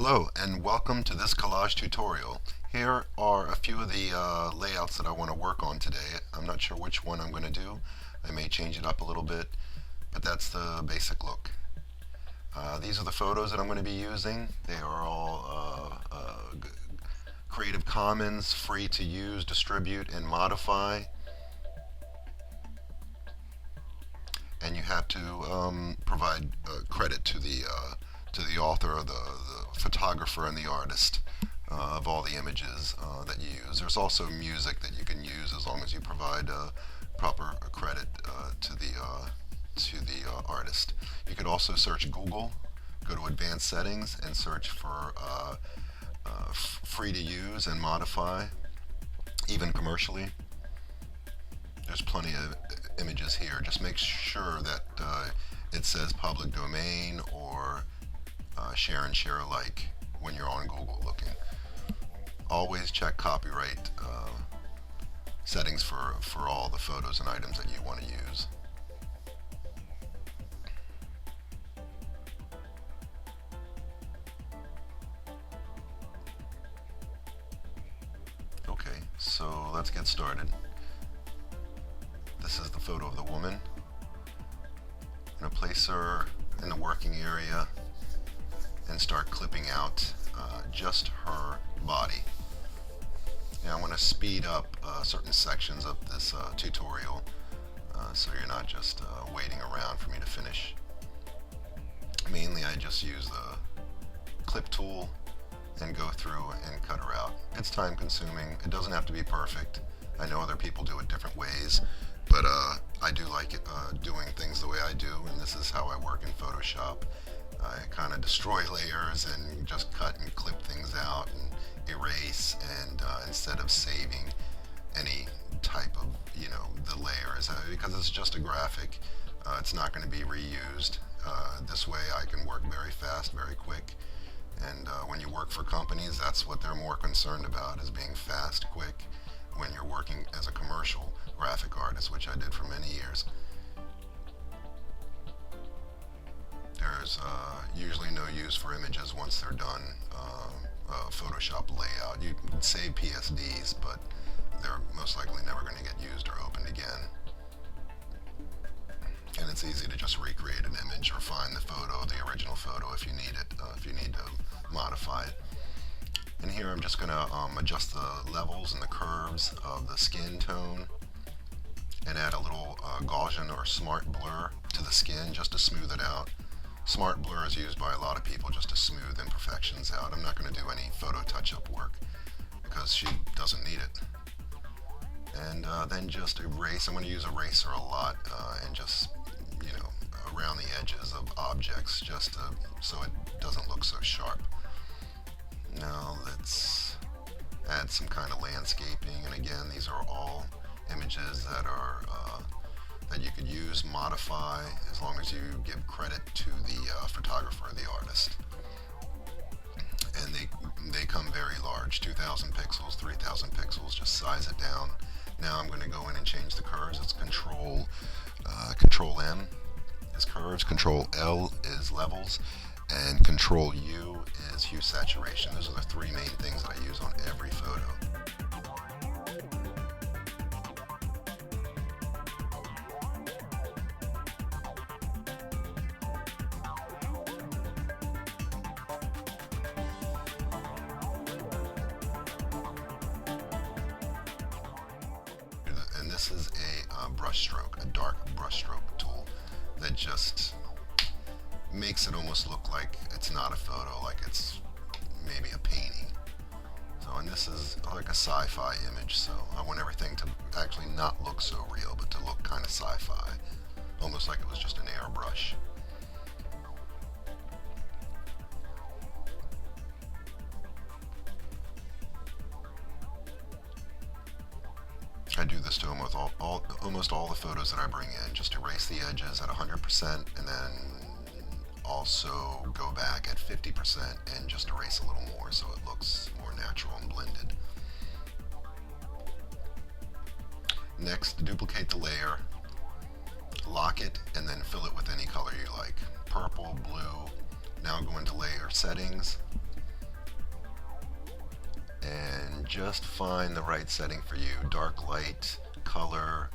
Hello and welcome to this collage tutorial. Here are a few of the layouts that I want to work on today. I'm not sure which one I'm going to do. I may change it up a little bit, but that's the basic look. These are the photos that I'm going to be using. They are all Creative Commons, free to use, distribute, and modify. And you have to provide credit to the author, or the photographer, and the artist of all the images that you use. There's also music that you can use as long as you provide proper credit to the artist. You could also search Google, go to Advanced Settings, and search for free to use and modify, even commercially. There's plenty of images here. Just make sure that it says public domain or share and share alike when you're on Google looking. Always check copyright settings for all the photos and items that you want to use. Okay, so let's get started. This is the photo of the woman. I'm going to place her in the working area and start clipping out just her body. Now I want to speed up certain sections of this tutorial so you're not just waiting around for me to finish. Mainly I just use the clip tool and go through and cut her out. It's time consuming. It doesn't have to be perfect. I know other people do it different ways, but I do like it, doing things the way I do, and this is how I work in Photoshop. I kind of destroy layers and just cut and clip things out and erase, and instead of saving any type of, the layers, because it's just a graphic, it's not going to be reused. This way I can work very fast, very quick, and when you work for companies, that's what they're more concerned about, is being fast, quick, when you're working as a commercial graphic artist, which I did for many years. There's usually no use for images once they're done. Photoshop layout, you can save PSDs, but they're most likely never going to get used or opened again. And it's easy to just recreate an image or find the photo, the original photo, if you need it, if you need to modify it. And here I'm just going to adjust the levels and the curves of the skin tone and add a little Gaussian or smart blur to the skin just to smooth it out. Smart blur is used by a lot of people just to smooth imperfections out. I'm not going to do any photo touch-up work because she doesn't need it. And then just erase. I'm going to use eraser a lot and just, around the edges of objects just so it doesn't look so sharp. Now let's add some kind of landscaping, and again, these are all images that are that you could use, modify, as long as you give credit to the photographer or the artist. And they come very large, 2,000 pixels, 3,000 pixels, just size it down. Now I'm going to go in and change the curves. It's Control M is curves, Control L is levels, and Control U is hue saturation. Those are the three main things that I use on every photo. And this is a brush stroke, a dark brush stroke tool that just makes it almost look like it's not a photo, like it's maybe a painting. So, and this is like a sci-fi image, so I want everything to actually not look so real, but to look kind of sci-fi, almost like it was just an airbrush. I do this to almost all the photos that I bring in, just erase the edges at 100% and then also go back at 50% and just erase a little more so it looks more natural and blended. Next, duplicate the layer, lock it, and then fill it with any color you like. Purple, blue. Now go into layer settings, and just find the right setting for you. Dark, light, color.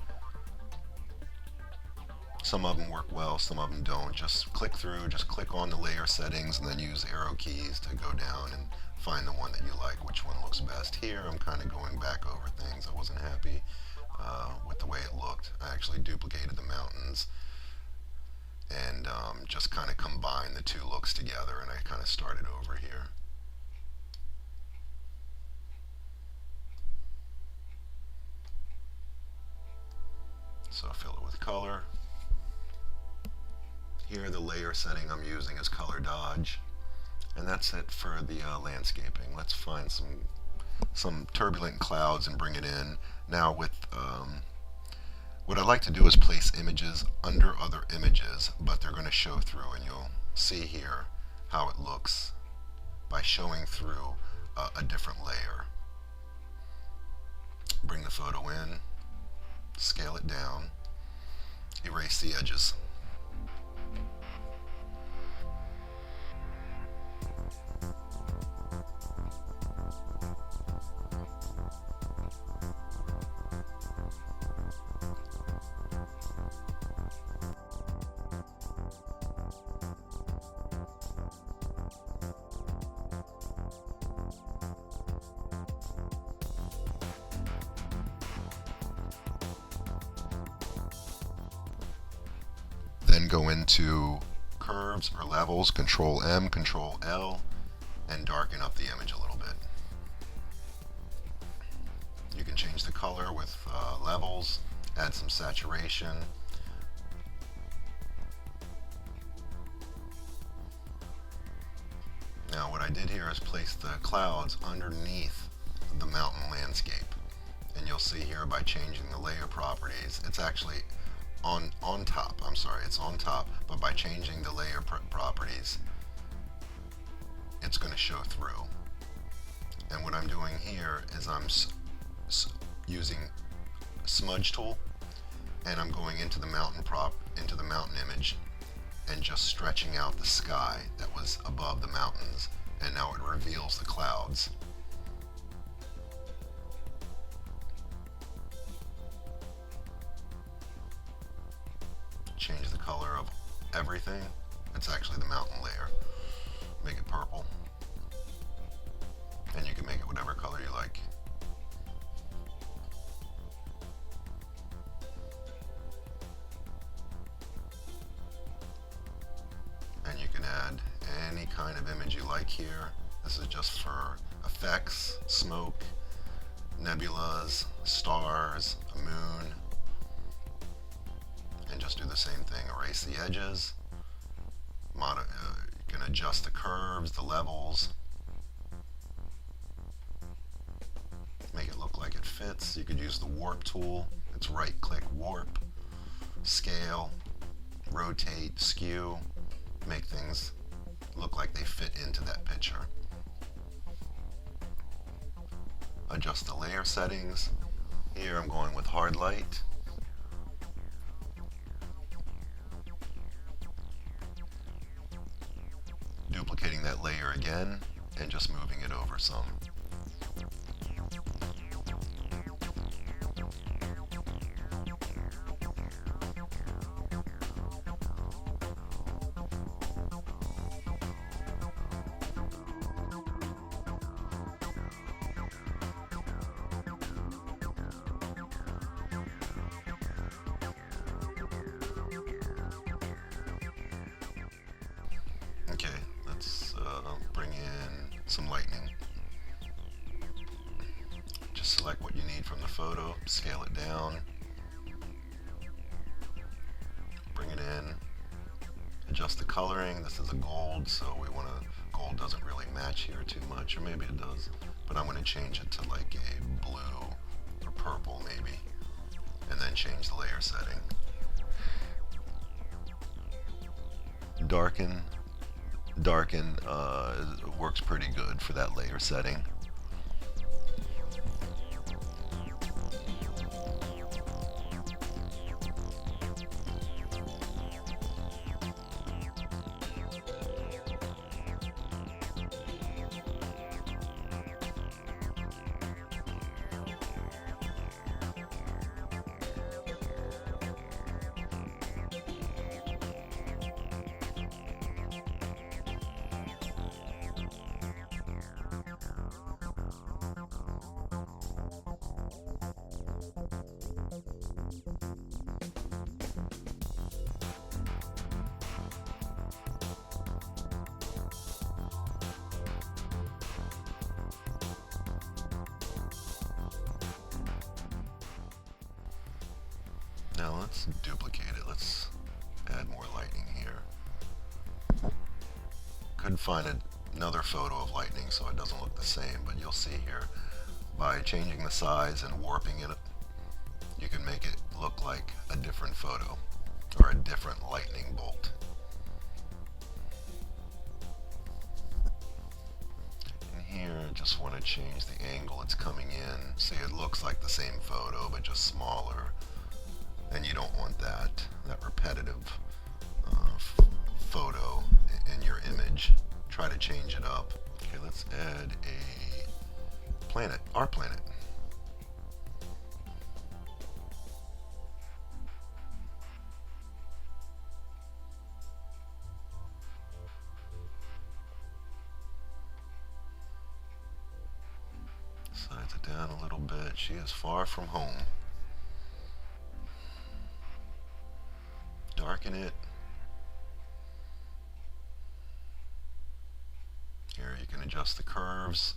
Some of them work well, some of them don't. Just click through, just click on the layer settings and then use arrow keys to go down and find the one that you like, which one looks best. Here I'm kind of going back over things. I wasn't happy with the way it looked. I actually duplicated the mountains and just kind of combined the two looks together, and I kind of started over here. So fill it with color. Here the layer setting I'm using is color dodge, and that's it for the landscaping. Let's find some turbulent clouds and bring it in. Now with what I like to do is place images under other images, but they're going to show through, and you'll see here how it looks by showing through a different layer. Bring the photo in, scale it down, erase the edges. Then go into curves or levels, Control M, Control L, and darken up the image a little bit. You can change the color with levels, add some saturation. Now what I did here is place the clouds underneath the mountain landscape, and you'll see here by changing the layer properties, it's actually on top. I'm sorry, it's on top, but by changing the layer properties, it's going to show through. And what I'm doing here is I'm using a smudge tool, and I'm going into the mountain image and just stretching out the sky that was above the mountains, and now it reveals the clouds. Change the color of everything. It's actually the mountain layer. Make it purple. And you can make it whatever color you like. And you can add any kind of image you like here. This is just for effects, smoke, nebulas, stars, a moon. And just do the same thing. Erase the edges. You can adjust the curves, the levels. Make it look like it fits. You could use the warp tool. It's right-click, warp, scale, rotate, skew. Make things look like they fit into that picture. Adjust the layer settings. Here I'm going with hard light. Duplicating that layer again and just moving it over some. Okay, let's bring in some lightning. Just select what you need from the photo, scale it down, bring it in, adjust the coloring. This is a gold, so gold doesn't really match here too much, or maybe it does, but I'm going to change it to like a blue or purple maybe, and then change the layer setting. Darken works pretty good for that layer setting. Now let's duplicate it. Let's add more lightning here. Couldn't find another photo of lightning so it doesn't look the same, but you'll see here, by changing the size and warping it, you can make it look like a different photo or a different lightning bolt. And here, I just want to change the angle it's coming in. See, it looks like the same photo, but just smaller. And you don't want that repetitive photo in your image. Try to change it up. Okay, let's add a planet, our planet. Size it down a little bit. She is far from home. Darken it. Here you can adjust the curves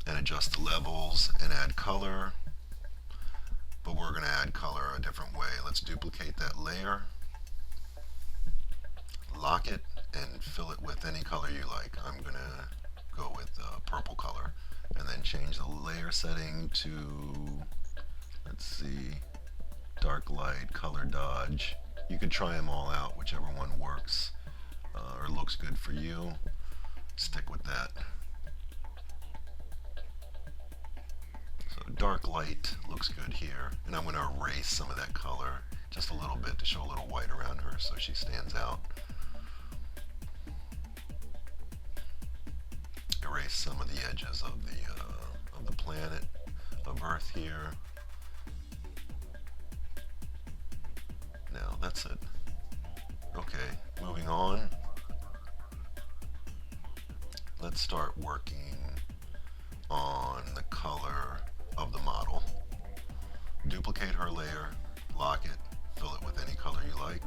and adjust the levels and add color, but we're going to add color a different way. Let's duplicate that layer, lock it, and fill it with any color you like. I'm going to go with purple color, and then change the layer setting to, let's see, dark light, color dodge. You can try them all out, whichever one works or looks good for you. Stick with that. So dark light looks good here, and I'm going to erase some of that color just a little bit to show a little white around her so she stands out. Erase some of the edges of the planet of Earth here. Now that's it. Okay, moving on. Let's start working on the color of the model. Duplicate her layer, lock it, fill it with any color you like.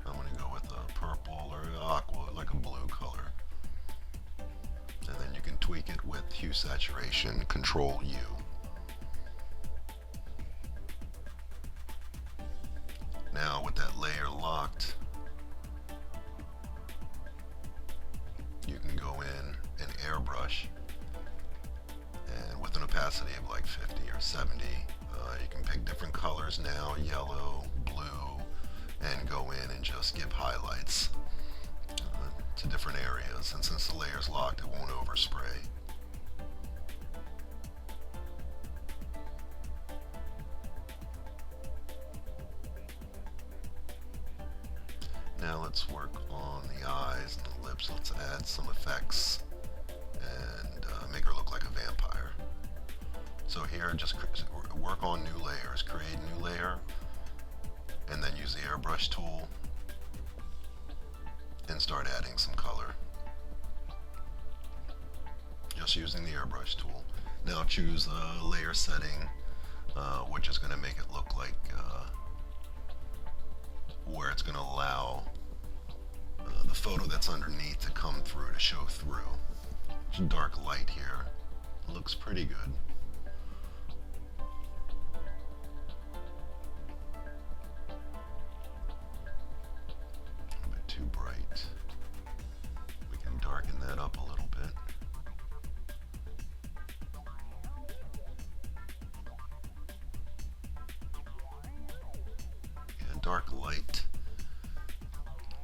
I'm going to go with a purple or aqua, like a blue color. And then you can tweak it with Hue Saturation, Control U. Now with that layer locked, you can go in and airbrush, and with an opacity of like 50 or 70, you can pick different colors now, yellow, blue, and go in and just give highlights to different areas. And since the layer's locked, it won't overspray. Now let's work on the eyes and the lips. Let's add some effects and make her look like a vampire. So here, just work on new layers. Create a new layer, and then use the airbrush tool and start adding some color. Just using the airbrush tool. Now choose a layer setting, which is going to make it look like where it's going to allow the photo that's underneath to come through, to show through. There's a dark light here. It looks pretty good. A bit too bright. We can darken that up a little bit. Dark light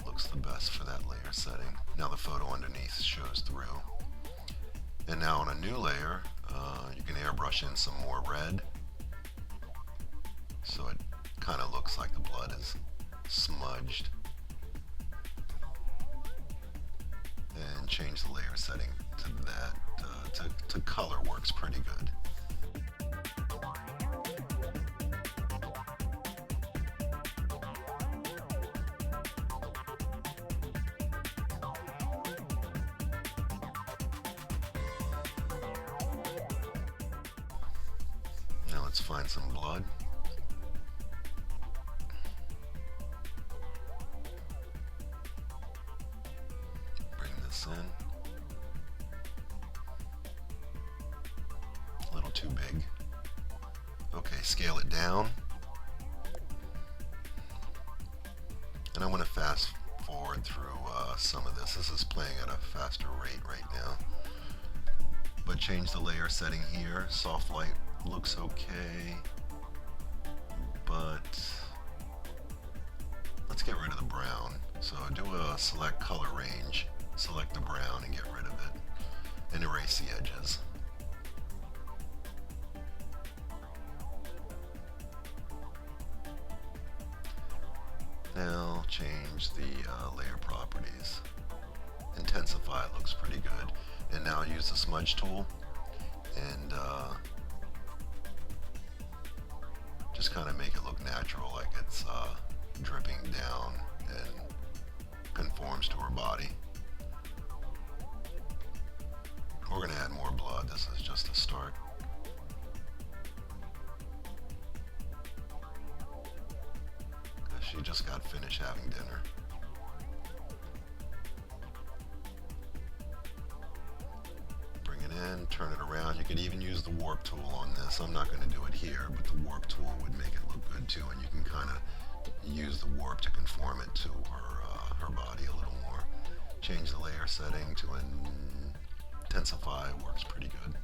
looks the best for that layer setting. Now the photo underneath shows through. And now on a new layer, you can airbrush in some more red, so it kind of looks like the blood is smudged. And change the layer setting to that, to color works pretty good. Let's find some blood. Bring this in. A little too big. Okay, scale it down. faster rate right now. But change the layer setting here. Soft light looks okay, but let's get rid of the brown. So do a select color range, select the brown and get rid of it, and erase the edges. Now change the layer properties. Intensify looks pretty good. And now use the smudge tool and just kind of make it look natural, like it's dripping down and conforms to her body. We're going to add more blood. This is just a start. She just got finished having dinner. Bring it in, turn it around. You could even use the warp tool on this. I'm not going to do it here, but the warp tool would make it look good too, and you can kind of use the warp to conform it to her body a little more. Change the layer setting to intensify. Works pretty good.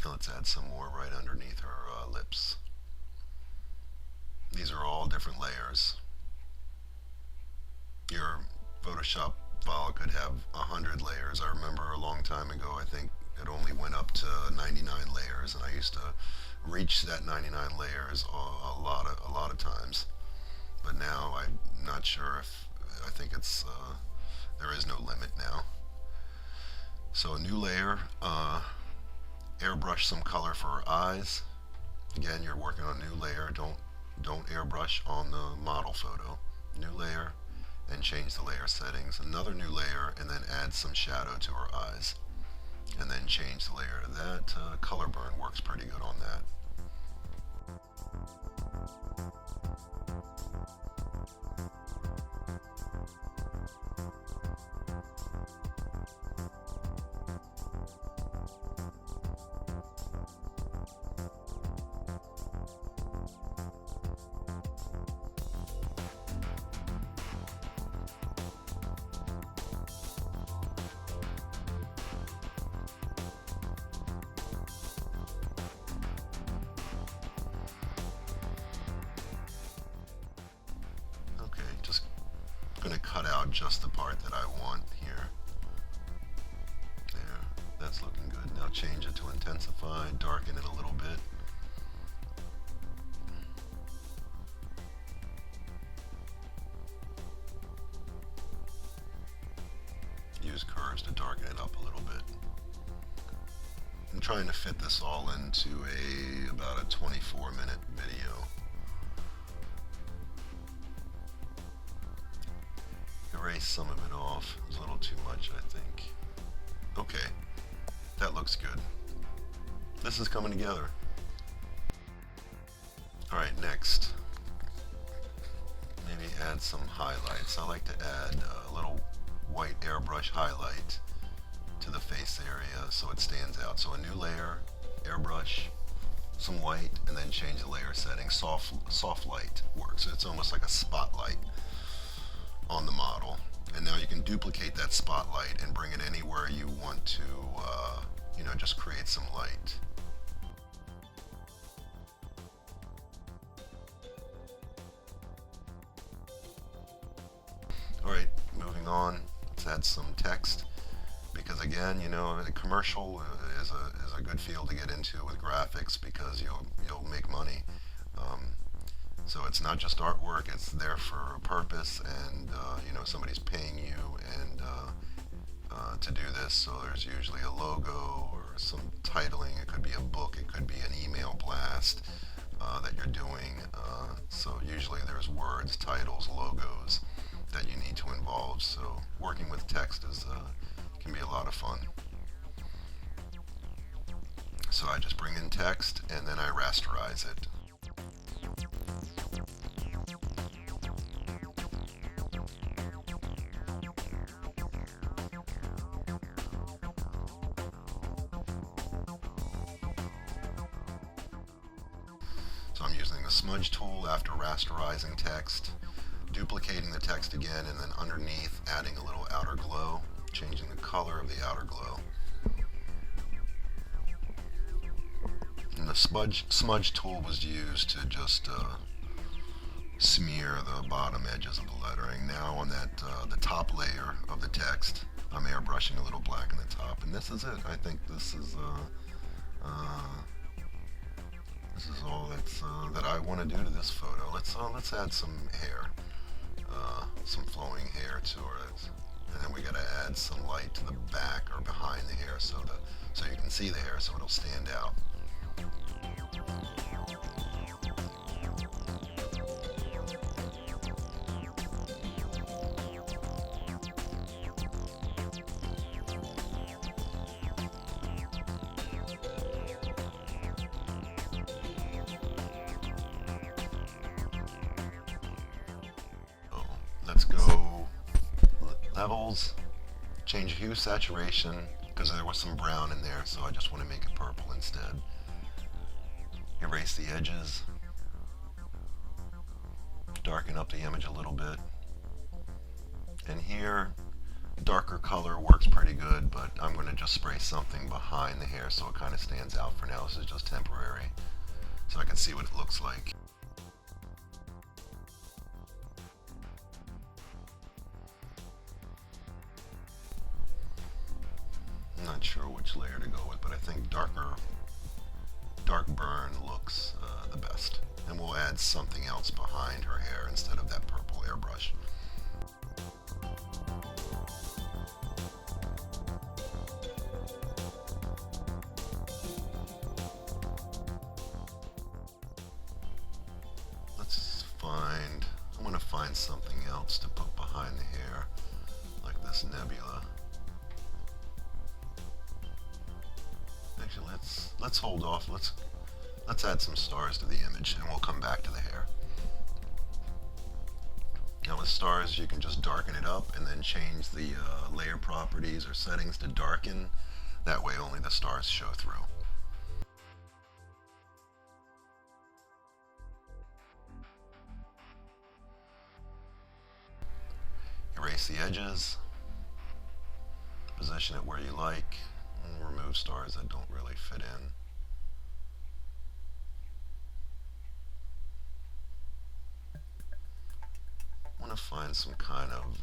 Let's add some more right underneath her lips. These are all different layers. Your Photoshop file could have 100 layers. I remember a long time ago, I think it only went up to 99 layers, and I used to reach that 99 layers a lot of times. But now I'm not sure if, I think it's there is no limit now. So a new layer. Airbrush some color for her eyes. Again, you're working on a new layer. Don't airbrush on the model photo. New layer, and change the layer settings. Another new layer, and then add some shadow to her eyes. And then change the layer to that. Color burn works pretty good on that. Going to cut out just the part that I want here. There, that's looking good. Now change it to intensify, darken it a little bit. Use curves to darken it up a little bit. I'm trying to fit this all into about a 24-minute video. Erase some of it off. It was a little too much, I think. Okay, that looks good. This is coming together. Alright, next. Maybe add some highlights. I like to add a little white airbrush highlight to the face area so it stands out. So a new layer, airbrush, some white, and then change the layer setting. Soft light works. It's almost like a spotlight on the model, and now you can duplicate that spotlight and bring it anywhere you want to, just create some light. Alright, moving on, let's add some text, because again, a commercial is a good field to get into with graphics, because you'll make money. So it's not just artwork, it's there for a purpose, and somebody's paying you and to do this, so there's usually a logo or some titling. It could be a book, it could be an email blast that you're doing. So usually there's words, titles, logos that you need to involve. So working with text can be a lot of fun. So I just bring in text and then I rasterize it. smudge tool after rasterizing text, duplicating the text again, and then underneath adding a little outer glow, changing the color of the outer glow. And the smudge tool was used to just smear the bottom edges of the lettering. Now on that the top layer of the text, I'm airbrushing a little black in the top, and this is it. I think this is all that I want to do to this photo. Let's add some hair, some flowing hair to it, and then we got to add some light to the back or behind the hair so you can see the hair, so it'll stand out. Let's go levels, change hue saturation, because there was some brown in there, so I just want to make it purple instead. Erase the edges, darken up the image a little bit, and here darker color works pretty good, but I'm going to just spray something behind the hair so it kind of stands out for now. This is just temporary, so I can see what it looks like. I'm not sure which layer to go with, but I think dark burn looks the best. And we'll add something else behind her hair instead of that purple airbrush. I'm going to find something else to put behind the hair, like this nebula. Actually, let's hold off. Let's add some stars to the image, and we'll come back to the hair. Now with stars, you can just darken it up and then change the layer properties or settings to darken. That way only the stars show through. Erase the edges, position it where you like, and remove stars that don't really fit in. I want to find some kind of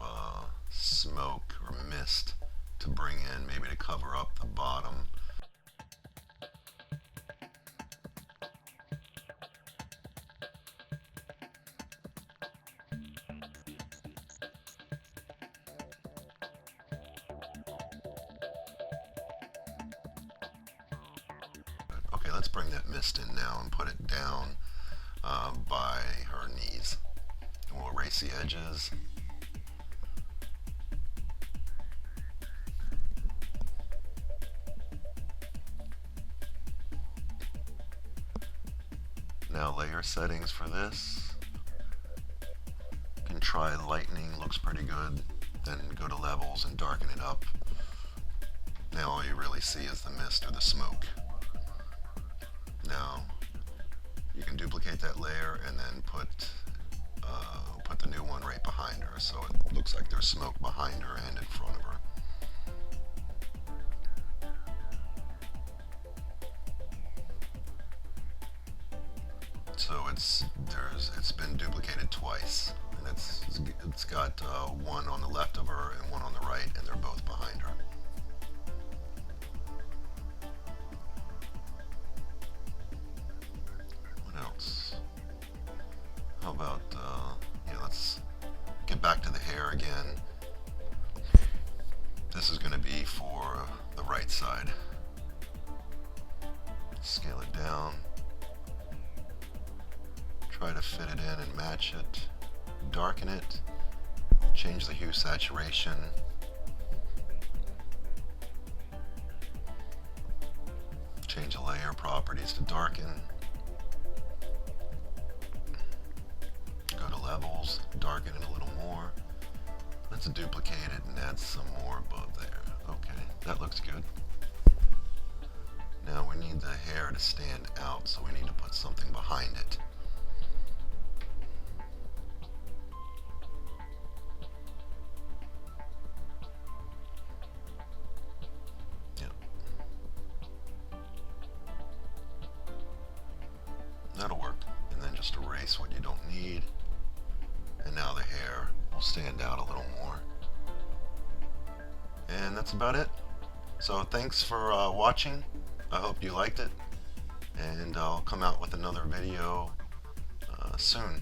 smoke or mist to bring in, maybe to cover up the bottom. Okay, let's bring that mist in now and put it down by her knees. And we'll erase the edges. Now layer settings for this. You can try lightning, looks pretty good. Then go to levels and darken it up. Now all you really see is the mist or the smoke. Now you can duplicate that layer and then put the new one right behind her, so it looks like there's smoke behind her and in front of her. So it's been duplicated twice, and it's got one on the left of her and one on the right, and they're both behind her. What else? How about let's get back to the hair again. This is going to be for the right side. Scale it down. Try to fit it in and match it. Darken it. Change the hue saturation. Change the layer properties to darken. Go to levels, darken it a little more. Let's duplicate it and add some more above there. Okay, that looks good. Now we need the hair to stand out, so we need to put something behind it. erase what you don't need. And now the hair will stand out a little more. And that's about it. So thanks for watching. I hope you liked it. And I'll come out with another video soon.